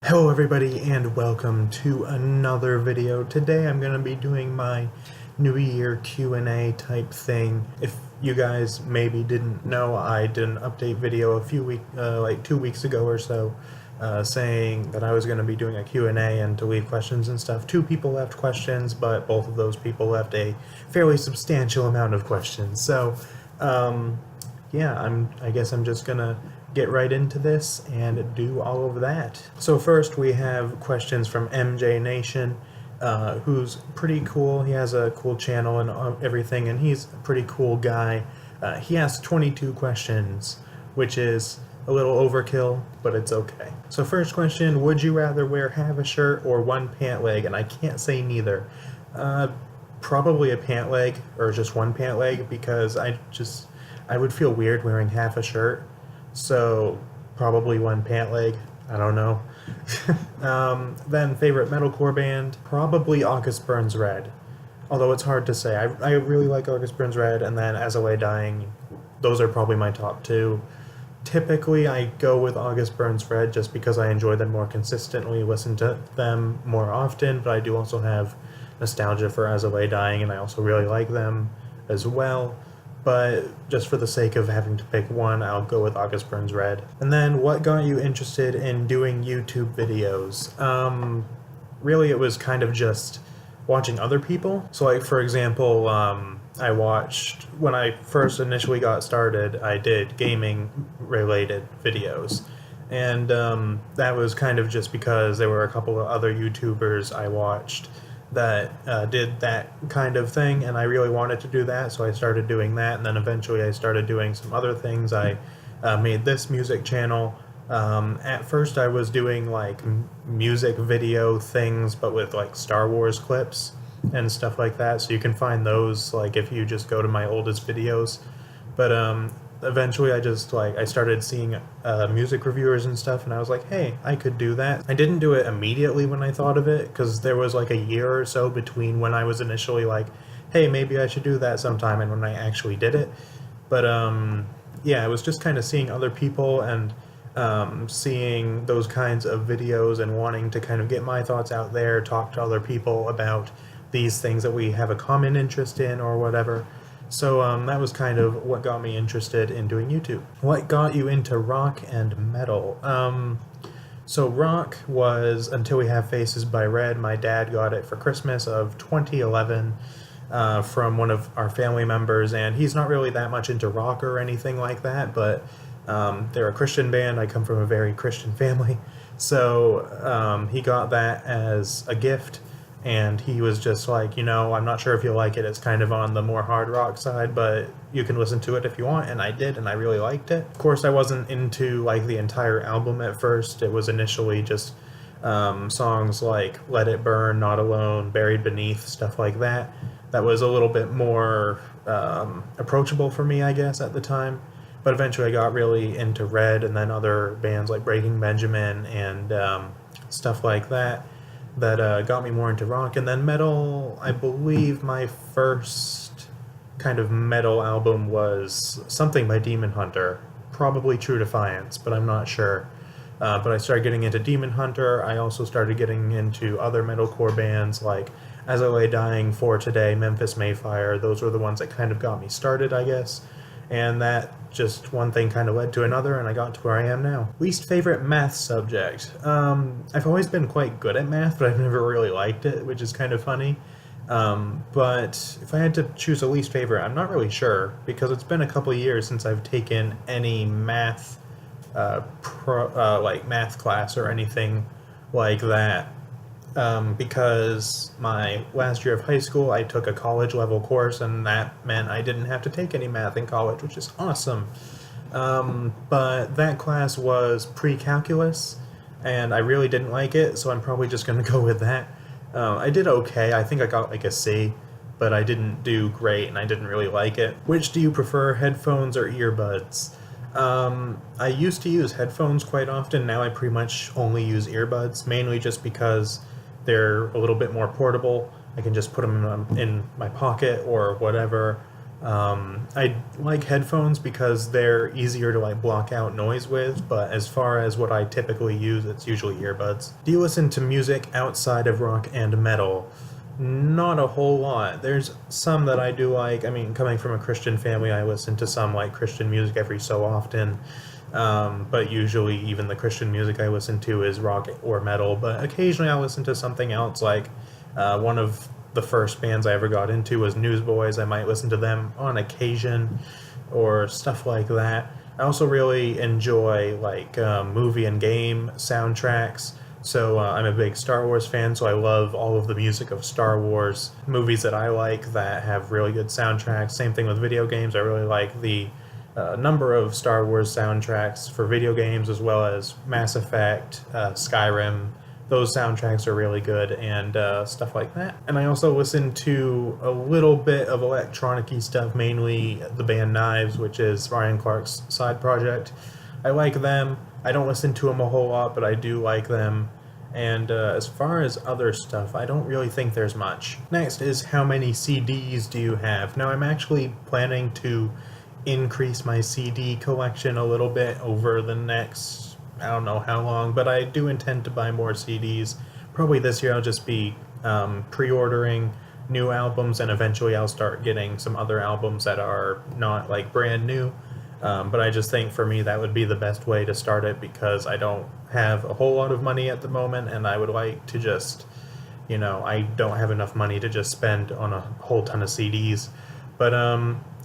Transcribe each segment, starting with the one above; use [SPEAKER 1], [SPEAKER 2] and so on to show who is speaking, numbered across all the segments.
[SPEAKER 1] Hello everybody and welcome to another video. Today I'm going to be doing my New Year Q&A type thing. If you guys maybe didn't know, I did an update video like 2 weeks ago or so, saying that I was going to be doing a Q&A and to leave questions and stuff. 2 people left questions, but both of those people left a fairly substantial amount of questions. So, yeah, I guess I'm just gonna get right into this and do all of that. So first we have questions from MJ Nation, who's pretty cool. He has a cool channel and everything, and he's a pretty cool guy. He asked 22 questions, which is a little overkill, but it's okay. So first question, would you rather wear half a shirt or one pant leg? And I can't say neither. Probably a pant leg, or just one pant leg, because I would feel weird wearing half a shirt, so probably one pant leg. I don't know. Then favorite metalcore band, probably August Burns Red, although it's hard to say. I really like August Burns Red, and then As I Lay Dying. Those are probably my top two. Typically I go with August Burns Red just because I enjoy them more consistently, listen to them more often, but I do also have nostalgia for As I Lay Dying, and I also really like them as well. But just for the sake of having to pick one, I'll go with August Burns Red. And then, what got you interested in doing YouTube videos? Really, it was kind of just watching other people. So, like, for example, I watched, when I first initially got started, I did gaming-related videos. And that was kind of just because there were a couple of other YouTubers I watched that did that kind of thing, and I really wanted to do that, so I started doing that, and then eventually I started doing some other things. I made this music channel. At first I was doing like music video things, but with like Star Wars clips and stuff like that, so you can find those like if you just go to my oldest videos. But eventually I started seeing music reviewers and stuff, and I was like, hey, I could do that. I didn't do it immediately when I thought of it, because there was like a year or so between when I was initially like, hey, maybe I should do that sometime, and when I actually did it. But yeah, it was just kind of seeing other people and seeing those kinds of videos and wanting to kind of get my thoughts out there, talk to other people about these things that we have a common interest in or whatever. So that was kind of what got me interested in doing YouTube. What got you into rock and metal? So rock was Until We Have Faces by Red. My dad got it for Christmas of 2011 from one of our family members, and he's not really that much into rock or anything like that, but they're a Christian band. I come from a very Christian family, so he got that as a gift. And he was just like, I'm not sure if you'll like it. It's kind of on the more hard rock side, but you can listen to it if you want. And I did, and I really liked it. Of course, I wasn't into like the entire album at first. It was initially just songs like Let It Burn, Not Alone, Buried Beneath, stuff like that. That was a little bit more approachable for me, I guess, at the time. But eventually I got really into Red, and then other bands like Breaking Benjamin and stuff like that. That got me more into rock. And then metal, I believe my first kind of metal album was something by Demon Hunter, probably True Defiance, but I'm not sure. But I started getting into Demon Hunter. I also started getting into other metalcore bands like As I Lay Dying, For Today, Memphis Mayfire. Those were the ones that kind of got me started, I guess. And that just one thing kind of led to another, and I got to where I am now. Least favorite math subject. I've always been quite good at math, but I've never really liked it, which is kind of funny. But if I had to choose a least favorite, I'm not really sure, because it's been a couple years since I've taken any math, like math class or anything like that. Because my last year of high school, I took a college level course, and that meant I didn't have to take any math in college, which is awesome. But that class was pre-calculus, and I really didn't like it, so I'm probably just going to go with that. I did okay. I think I got like a C, but I didn't do great, and I didn't really like it. Which do you prefer, headphones or earbuds? I used to use headphones quite often. Now I pretty much only use earbuds, mainly just because they're a little bit more portable. I can just put them in my pocket or whatever. I like headphones because they're easier to like block out noise with, but as far as what I typically use, it's usually earbuds. Do you listen to music outside of rock and metal? Not a whole lot. There's some that I do like. I mean, coming from a Christian family, I listen to some like Christian music every so often. But usually, even the Christian music I listen to is rock or metal. But occasionally, I'll listen to something else. Like one of the first bands I ever got into was Newsboys. I might listen to them on occasion, or stuff like that. I also really enjoy like movie and game soundtracks. So I'm a big Star Wars fan, so I love all of the music of Star Wars movies that I like that have really good soundtracks. Same thing with video games. I really like the number of Star Wars soundtracks for video games, as well as Mass Effect, Skyrim. Those soundtracks are really good, and stuff like that. And I also listen to a little bit of electronic-y stuff, mainly the band Knives, which is Ryan Clark's side project. I like them. I don't listen to them a whole lot, but I do like them. And as far as other stuff, I don't really think there's much. Next is, how many CDs do you have? Now, I'm actually planning to increase my CD collection a little bit over the next, I don't know how long, but I do intend to buy more CDs. Probably this year I'll just be pre-ordering new albums, and eventually I'll start getting some other albums that are not like brand new. But I just think for me that would be the best way to start it, because I don't have a whole lot of money at the moment, and I would like to just, I don't have enough money to just spend on a whole ton of CDs. But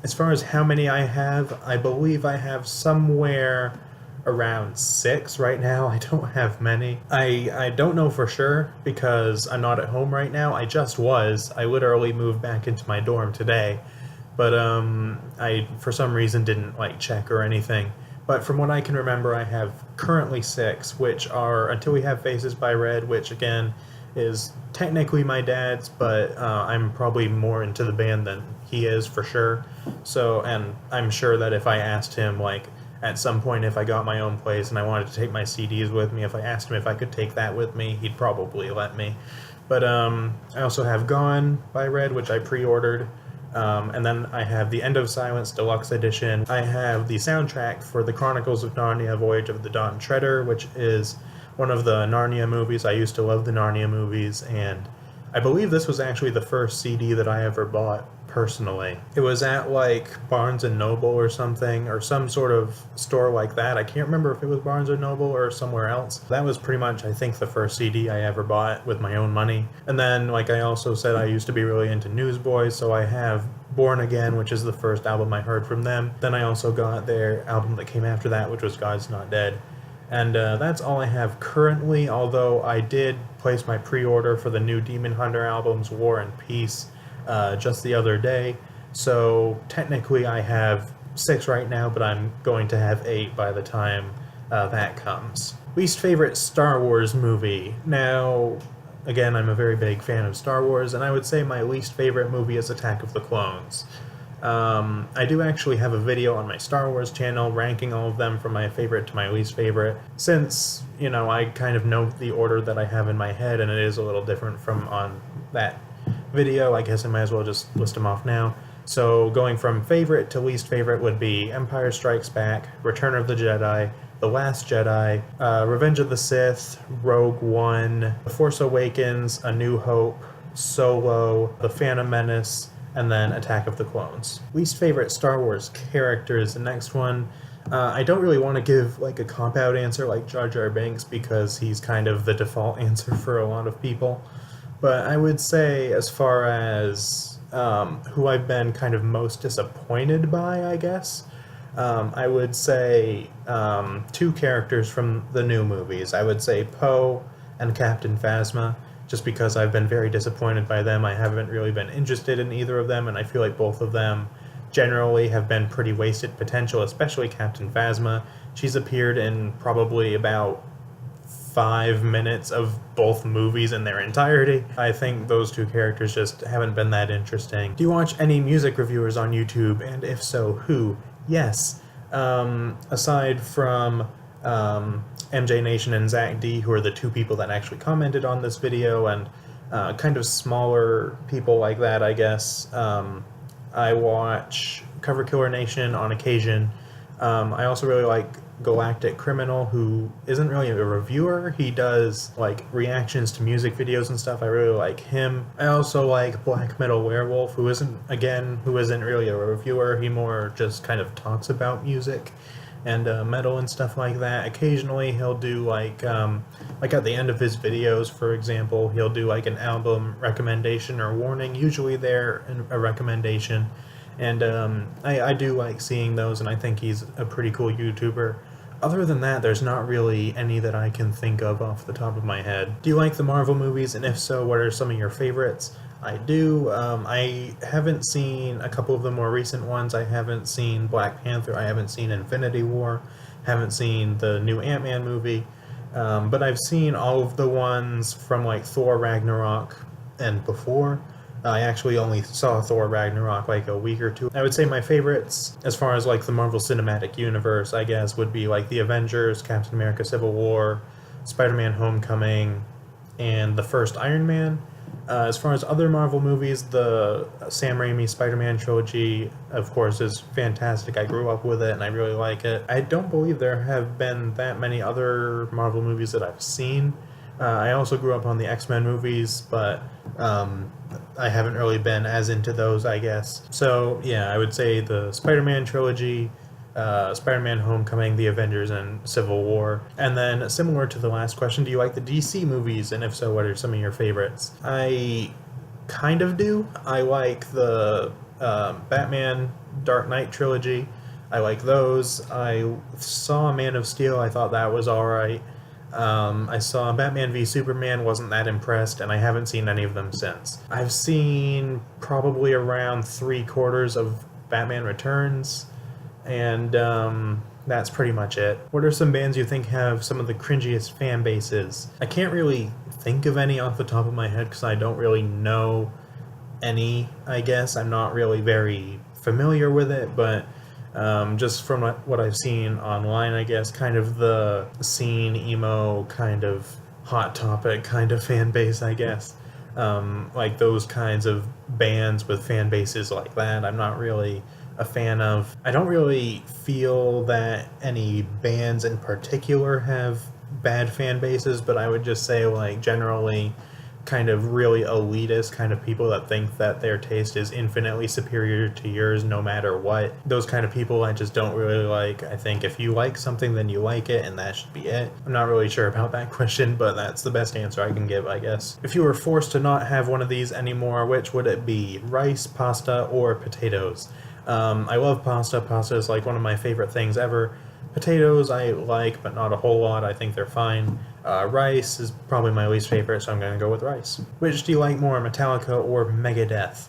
[SPEAKER 1] as far as how many I have, I believe I have somewhere around 6 right now. I don't have many. I don't know for sure because I'm not at home right now. I just was. I literally moved back into my dorm today. But I, for some reason, didn't check or anything. But from what I can remember, I have currently 6, which are Until We Have Faces by Red, which again is technically my dad's, but I'm probably more into the band than he is for sure. So, and I'm sure that if I asked him, at some point, if I got my own place and I wanted to take my CDs with me, if I asked him if I could take that with me, he'd probably let me. But I also have Gone by Red, which I pre-ordered. And then I have the End of Silence Deluxe Edition. I have the soundtrack for the Chronicles of Narnia Voyage of the Dawn Treader, which is one of the Narnia movies. I used to love the Narnia movies, and I believe this was actually the first CD that I ever bought personally. It was at Barnes & Noble or something, or some sort of store like that. I can't remember if it was Barnes & Noble or somewhere else. That was pretty much, I think, the first CD I ever bought with my own money. And then, like I also said, I used to be really into Newsboys, so I have Born Again, which is the first album I heard from them. Then I also got their album that came after that, which was God's Not Dead. And that's all I have currently, although I did place my pre-order for the new Demon Hunter albums, War and Peace, just the other day. So technically I have 6 right now, but I'm going to have 8 by the time that comes. Least favorite Star Wars movie. Now, again, I'm a very big fan of Star Wars, and I would say my least favorite movie is Attack of the Clones. I do actually have a video on my Star Wars channel ranking all of them from my favorite to my least favorite. Since, I kind of know the order that I have in my head, and it is a little different from on that video, I guess I might as well just list them off now. So going from favorite to least favorite would be Empire Strikes Back, Return of the Jedi, The Last Jedi, Revenge of the Sith, Rogue One, The Force Awakens, A New Hope, Solo, The Phantom Menace, and then Attack of the Clones. Least favorite Star Wars character is the next one. I don't really want to give a cop-out answer like Jar Jar Binks, because he's kind of the default answer for a lot of people. But I would say, as far as who I've been kind of most disappointed by, I guess, I would say 2 characters from the new movies. I would say Poe and Captain Phasma, just because I've been very disappointed by them. I haven't really been interested in either of them, and I feel like both of them generally have been pretty wasted potential, especially Captain Phasma. She's appeared in probably about 5 minutes of both movies in their entirety. I think those 2 characters just haven't been that interesting. Do you watch any music reviewers on YouTube, and if so, who? Yes. Aside from MJ Nation and Zach D, who are the 2 people that actually commented on this video, and kind of smaller people like that, I guess. I watch Cover Killer Nation on occasion. I also really like Galactic Criminal, who isn't really a reviewer. He does like reactions to music videos and stuff. I really like him. I also like Black Metal Werewolf, who isn't really a reviewer. He more just kind of talks about music and metal and stuff like that. Occasionally he'll do like at the end of his videos, for example, he'll do like an album recommendation or warning. Usually they're a recommendation. And I do like seeing those, and I think he's a pretty cool YouTuber. Other than that, there's not really any that I can think of off the top of my head. Do you like the Marvel movies? And if so, what are some of your favorites? I do. I haven't seen a couple of the more recent ones. I haven't seen Black Panther. I haven't seen Infinity War. Haven't seen the new Ant-Man movie. But I've seen all of the ones from like Thor Ragnarok and before. I actually only saw Thor Ragnarok like a week or two. I would say my favorites, as far as like the Marvel Cinematic Universe, I guess, would be like the Avengers, Captain America Civil War, Spider-Man Homecoming, and the first Iron Man. As far as other Marvel movies, the Sam Raimi Spider-Man trilogy, of course, is fantastic. I grew up with it and I really like it. I don't believe there have been that many other Marvel movies that I've seen. I also grew up on the X-Men movies, but I haven't really been as into those, I guess. So, yeah, I would say the Spider-Man trilogy, Spider-Man Homecoming, The Avengers, and Civil War. And then, similar to the last question, do you like the DC movies? And if so, what are some of your favorites? I kind of do. I like the Batman Dark Knight trilogy. I like those. I saw Man of Steel. I thought that was alright. I saw Batman v Superman, wasn't that impressed, and I haven't seen any of them since. I've seen probably around 3/4 of Batman Returns, and that's pretty much it. What are some bands you think have some of the cringiest fan bases? I can't really think of any off the top of my head because I don't really know any, I guess. I'm not really very familiar with it, but just from what I've seen online, I guess, kind of the scene, emo, kind of hot topic kind of fan base, I guess. Like those kinds of bands with fan bases like that, I'm not really a fan of. I don't really feel that any bands in particular have bad fan bases, but I would just say, like, generally kind of really elitist kind of people that think that their taste is infinitely superior to yours no matter what. Those kind of people I just don't really like. I think if you like something, then you like it, and that should be it. I'm not really sure about that question, but that's the best answer I can give, I guess. If you were forced to not have one of these anymore, which would it be? Rice, pasta, or potatoes? I love pasta. Pasta is like one of my favorite things ever. Potatoes I like, but not a whole lot. I think they're fine. Rice is probably my least favorite, so I'm going to go with rice. Which do you like more, Metallica or Megadeth?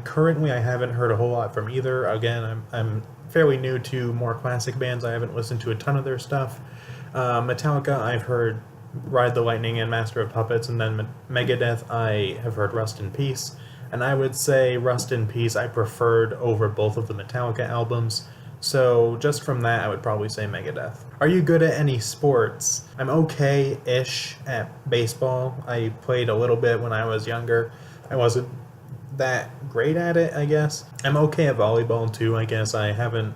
[SPEAKER 1] Currently, I haven't heard a whole lot from either. Again, I'm fairly new to more classic bands. I haven't listened to a ton of their stuff. Metallica, I've heard Ride the Lightning and Master of Puppets, and then Megadeth, I have heard Rust in Peace. And I would say Rust in Peace I preferred over both of the Metallica albums. So just from that, I would probably say Megadeth. Are you good at any sports? I'm okay-ish at baseball. I played a little bit when I was younger. I wasn't that great at it, I guess. I'm okay at volleyball too, I guess. I haven't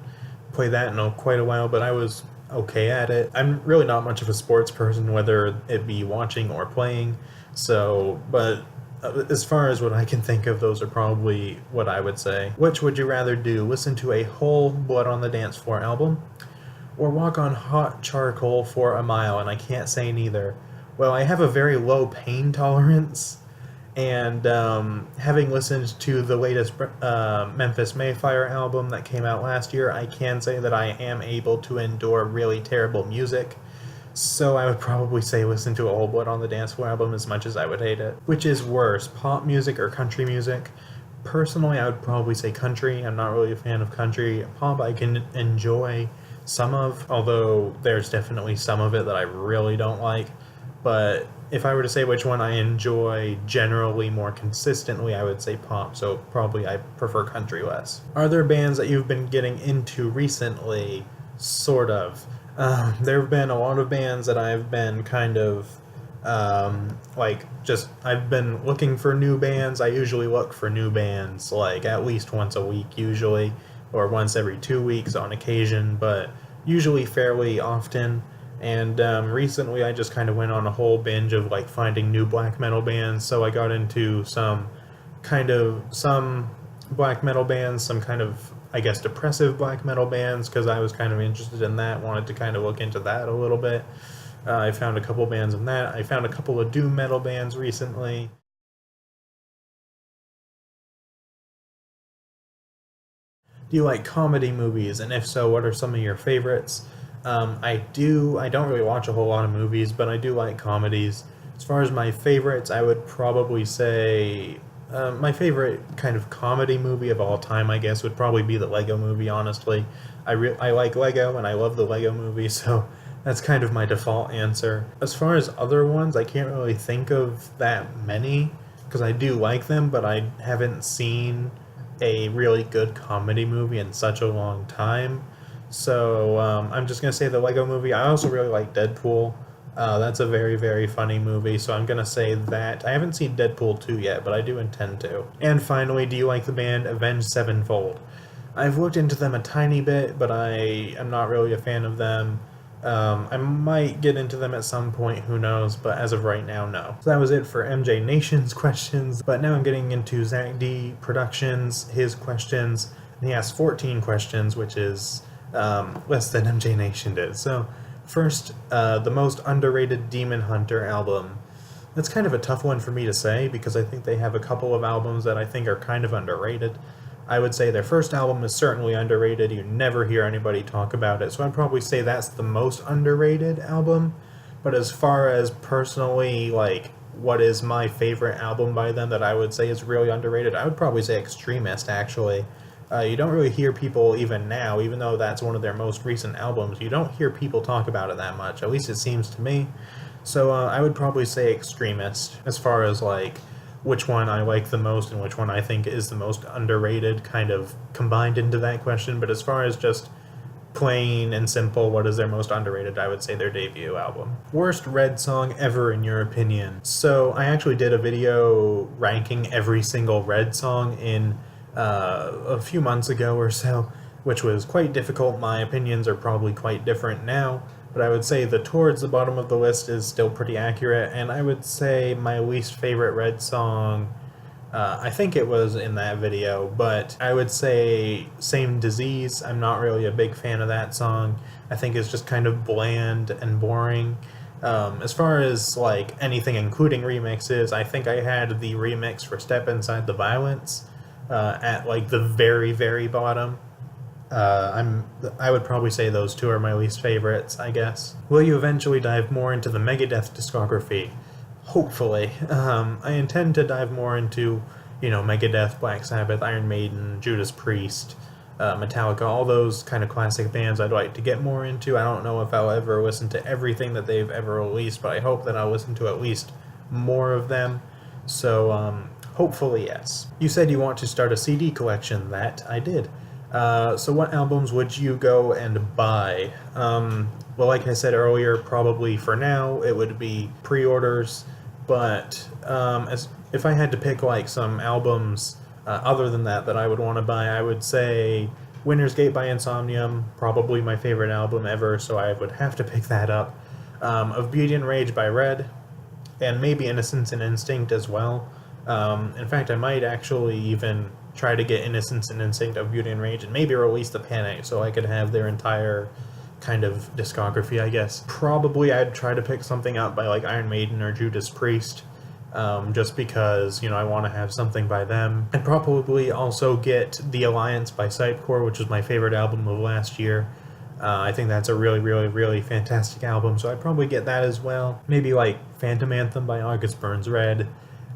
[SPEAKER 1] played that in quite a while, but I was okay at it. I'm really not much of a sports person, whether it be watching or playing. So, but as far as what I can think of, those are probably what I would say. Which would you rather do? Listen to a whole Blood on the Dance Floor album, or walk on hot charcoal for a mile? And I can't say neither. Well, I have a very low pain tolerance, and having listened to the latest Memphis Mayfire album that came out last year, I can say that I am able to endure really terrible music. So I would probably say listen to a whole Blood on the Dance Floor album as much as I would hate it. Which is worse, pop music or country music? Personally, I would probably say country. I'm not really a fan of country. Pop I can enjoy some of, although there's definitely some of it that I really don't like. But if I were to say which one I enjoy generally more consistently, I would say pop, so probably I prefer country less. Are there bands that you've been getting into recently? Sort of. There have been a lot of bands that I've been kind of Like, just, I've been looking for new bands. I usually look for new bands, like, at least once a week, usually, or once every 2 weeks on occasion, but usually fairly often. And recently I just kind of went on a whole binge of, like, finding new black metal bands, so I got into some black metal bands, some kind of, I guess, depressive black metal bands, because I was kind of interested in that, wanted to kind of look into that a little bit. I found a couple bands in that. I found a couple of doom metal bands recently. Do you like comedy movies? And if so, what are some of your favorites? I do. I don't really watch a whole lot of movies, but I do like comedies. As far as my favorites, I would probably say my favorite kind of comedy movie of all time, I guess, would probably be the Lego Movie. Honestly, I like Lego and I love the Lego Movie, so that's kind of my default answer. As far as other ones, I can't really think of that many because I do like them, but I haven't seen a really good comedy movie in such a long time. So I'm just gonna say the Lego Movie. I also really like Deadpool. That's a very, very funny movie, so I'm gonna say that. I haven't seen Deadpool 2 yet, but I do intend to. And finally, do you like the band Avenged Sevenfold? I've looked into them a tiny bit, but I am not really a fan of them. I might get into them at some point, who knows, but as of right now, no. So that was it for MJ Nation's questions, but now I'm getting into Zach D Productions, his questions, and he asked 14 questions, which is less than MJ Nation did. So, first, the most underrated Demon Hunter album. That's kind of a tough one for me to say because I think they have a couple of albums that I think are kind of underrated. I would say their first album is certainly underrated. You never hear anybody talk about it, so I'd probably say that's the most underrated album. But as far as personally, like, what is my favorite album by them that I would say is really underrated, I would probably say Extremist, actually. You don't really hear people even now, even though that's one of their most recent albums, you don't hear people talk about it that much, at least it seems to me. So I would probably say Extremist, as far as, like, which one I like the most and which one I think is the most underrated, kind of combined into that question. But as far as just plain and simple, what is their most underrated, I would say their debut album. Worst Red song ever, in your opinion? So I actually did a video ranking every single Red song in a few months ago or so, which was quite difficult. My opinions are probably quite different now, but I would say the Towards the Bottom of the list is still pretty accurate, and I would say my least favorite Red song, I think it was in that video, but I would say Same Disease. I'm not really a big fan of that song. I think it's just kind of bland and boring. As far as, like, anything including remixes, I think I had the remix for Step Inside the Violence at, like, the very, very bottom. I would probably say those two are my least favorites, I guess. Will you eventually dive more into the Megadeth discography? Hopefully. I intend to dive more into, Megadeth, Black Sabbath, Iron Maiden, Judas Priest, Metallica, all those kind of classic bands I'd like to get more into. I don't know if I'll ever listen to everything that they've ever released, but I hope that I'll listen to at least more of them. So, hopefully, yes. You said you want to start a CD collection. That I did. So what albums would you go and buy? Well, like I said earlier, probably for now it would be pre-orders, but if I had to pick, like, some albums other than that I would want to buy, I would say Winter's Gate by Insomnium, probably my favorite album ever, so I would have to pick that up. Of Beauty and Rage by Red, and maybe Innocence and Instinct as well. In fact, I might actually even try to get Innocence and Instinct of Beauty and Rage and maybe release the Panic so I could have their entire kind of discography, I guess. Probably I'd try to pick something up by, like, Iron Maiden or Judas Priest, just because, I want to have something by them. I'd probably also get The Alliance by Sitecore, which was my favorite album of last year. I think that's a really, really, really fantastic album, so I'd probably get that as well. Maybe, like, Phantom Anthem by August Burns Red.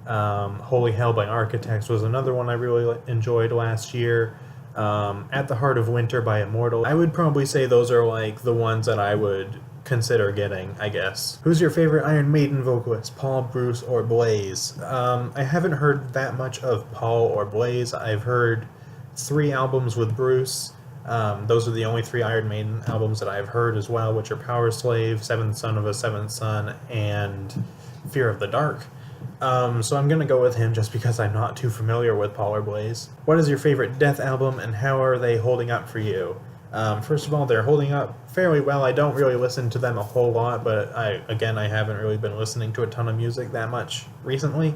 [SPEAKER 1] Holy Hell by Architects was another one I really enjoyed last year. At the Heart of Winter by Immortal. I would probably say those are, like, the ones that I would consider getting, I guess. Who's your favorite Iron Maiden vocalist, Paul, Bruce, or Blaze? I haven't heard that much of Paul or Blaze. I've heard 3 albums with Bruce. Those are the only 3 Iron Maiden albums that I've heard as well, which are Power Slave, Seventh Son of a Seventh Son, and Fear of the Dark. So I'm gonna go with him just because I'm not too familiar with Polar Blaze. What is your favorite Death album, and how are they holding up for you? First of all, they're holding up fairly well. I don't really listen to them a whole lot, but I haven't really been listening to a ton of music that much recently.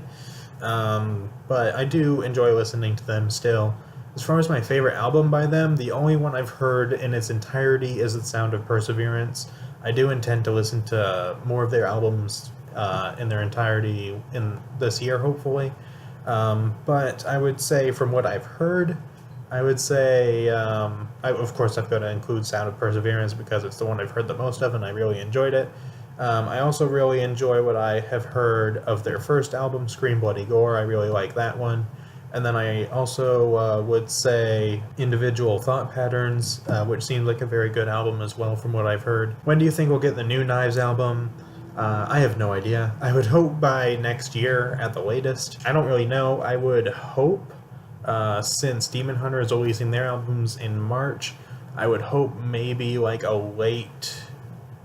[SPEAKER 1] But I do enjoy listening to them still. As far as my favorite album by them, the only one I've heard in its entirety is The Sound of Perseverance. I do intend to listen to more of their albums in their entirety in this year, hopefully. But I would say, from what I've heard, I would say, of course, I've got to include Sound of Perseverance because it's the one I've heard the most of and I really enjoyed it. I also really enjoy what I have heard of their first album, Scream Bloody Gore. I really like that one. And then I also would say Individual Thought Patterns, which seems like a very good album as well from what I've heard. When do you think we'll get the new Knives album? I have no idea. I would hope by next year at the latest. I don't really know. I would hope, since Demon Hunter is releasing their albums in March, I would hope maybe like a late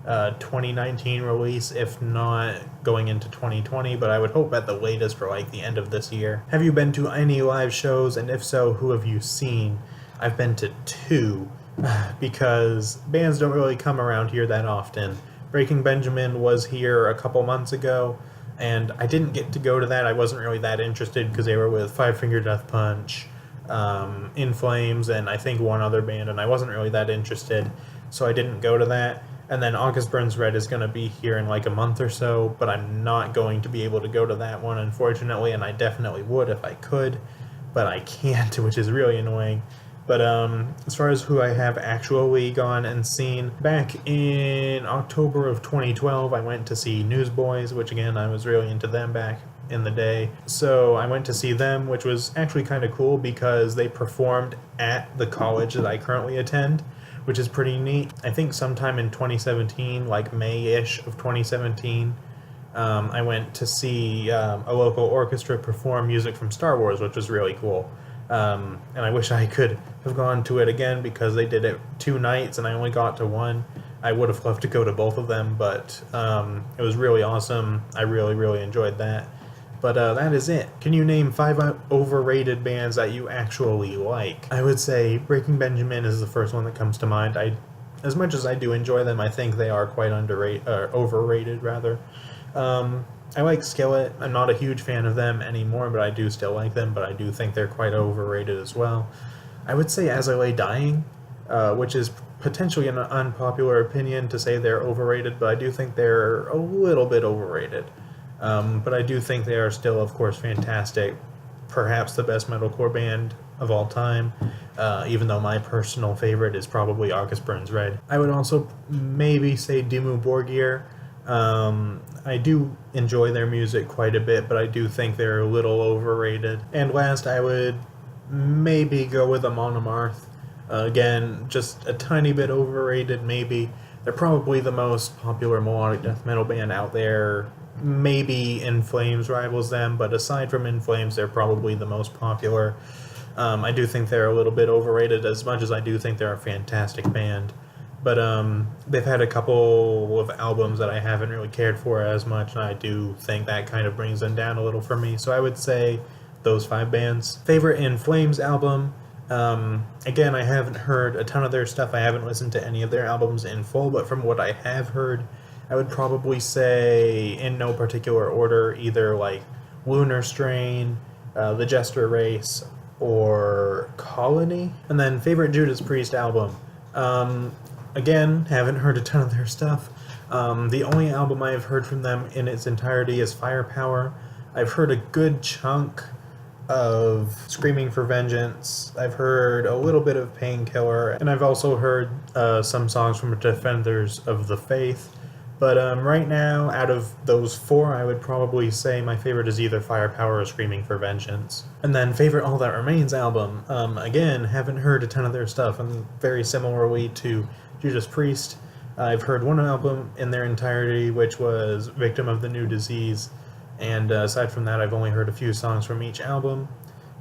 [SPEAKER 1] 2019 release, if not going into 2020, but I would hope at the latest for like the end of this year. Have you been to any live shows, and if so, who have you seen? I've been to 2 because bands don't really come around here that often. Breaking Benjamin was here a couple months ago, and I didn't get to go to that. I wasn't really that interested because they were with Five Finger Death Punch, In Flames, and I think one other band, and I wasn't really that interested, so I didn't go to that. And then August Burns Red is going to be here in like a month or so, but I'm not going to be able to go to that one, unfortunately, and I definitely would if I could, but I can't, which is really annoying. But as far as who I have actually gone and seen, back in October of 2012, I went to see Newsboys, which again, I was really into them back in the day. So I went to see them, which was actually kind of cool because they performed at the college that I currently attend, which is pretty neat. I think sometime in 2017, like May-ish of 2017, I went to see a local orchestra perform music from Star Wars, which was really cool. And I wish I could have gone to it again because they did it 2 nights and I only got to one. I would have loved to go to both of them, but it was really awesome. I really, really enjoyed that. But that is it. Can you name 5 overrated bands that you actually like? I would say Breaking Benjamin is the first one that comes to mind. As much as I do enjoy them, I think they are quite overrated, rather. I like Skillet. I'm not a huge fan of them anymore, but I do still like them, but I do think they're quite overrated as well. I would say As I Lay Dying, which is potentially an unpopular opinion to say they're overrated, but I do think they're a little bit overrated. But I do think they are still, of course, fantastic. Perhaps the best metalcore band of all time, even though my personal favorite is probably August Burns Red. I would also maybe say Dimmu Borgir. I do enjoy their music quite a bit, but I do think they're a little overrated. And last, I would maybe go with Amon Amarth. Again, just a tiny bit overrated, maybe. They're probably the most popular melodic death metal band out there. Maybe In Flames rivals them, but aside from In Flames, they're probably the most popular. I do think they're a little bit overrated, as much as I do think they're a fantastic band. But they've had a couple of albums that I haven't really cared for as much, and I do think that kind of brings them down a little for me. So I would say those 5 bands. Favorite In Flames album? Again, I haven't heard a ton of their stuff. I haven't listened to any of their albums in full, but from what I have heard, I would probably say, in no particular order, either like Lunar Strain, The Jester Race, or Colony. And then favorite Judas Priest album? Again, haven't heard a ton of their stuff. The only album I have heard from them in its entirety is Firepower. I've heard a good chunk of Screaming for Vengeance. I've heard a little bit of Painkiller, and I've also heard some songs from Defenders of the Faith. But right now, out of those 4, I would probably say my favorite is either Firepower or Screaming for Vengeance. And then favorite All That Remains album. Again, haven't heard a ton of their stuff, and very similarly to Judas Priest, I've heard one album in their entirety, which was Victim of the New Disease, and aside from that, I've only heard a few songs from each album.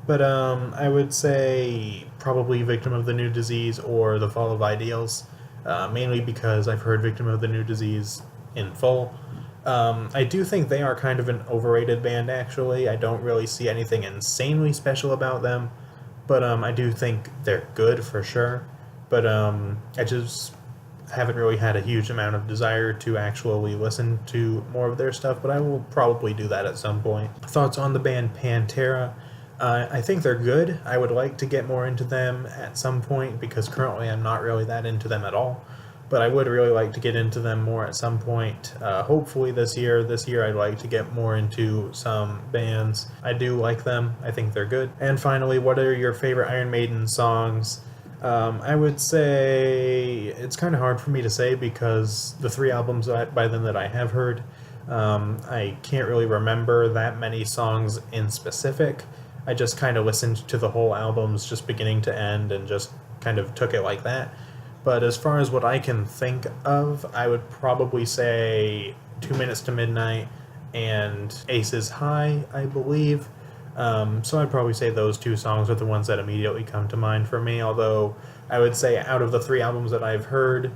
[SPEAKER 1] But I would say probably Victim of the New Disease or The Fall of Ideals, mainly because I've heard Victim of the New Disease in full. I do think they are kind of an overrated band, actually. I don't really see anything insanely special about them, but I do think they're good for sure. But I just haven't really had a huge amount of desire to actually listen to more of their stuff, but I will probably do that at some point. Thoughts on the band Pantera? I think they're good. I would like to get more into them at some point because currently I'm not really that into them at all. But I would really like to get into them more at some point. Hopefully this year. This year I'd like to get more into some bands. I do like them. I think they're good. And finally, what are your favorite Iron Maiden songs? I would say it's kind of hard for me to say because the 3 albums by them that I have heard, I can't really remember that many songs in specific. I just kind of listened to the whole albums just beginning to end and just kind of took it like that. But as far as what I can think of, I would probably say 2 Minutes to Midnight and Aces High, I believe. So I'd probably say those 2 songs are the ones that immediately come to mind for me, although I would say out of the 3 albums that I've heard,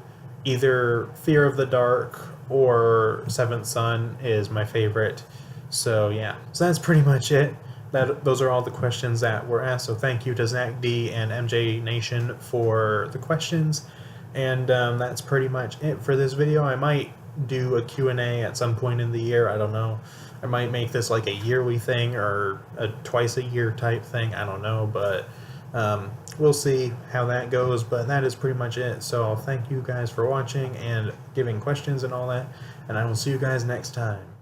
[SPEAKER 1] either Fear of the Dark or Seventh Son is my favorite. So yeah, so that's pretty much it. Those are all the questions that were asked, so thank you to Zach D and MJ Nation for the questions, and that's pretty much it for this video. I might do a Q&A at some point in the year, I don't know. I might make this like a yearly thing or a twice a year type thing, I don't know, but we'll see how that goes, but that is pretty much it. So thank you guys for watching and giving questions and all that, and I will see you guys next time.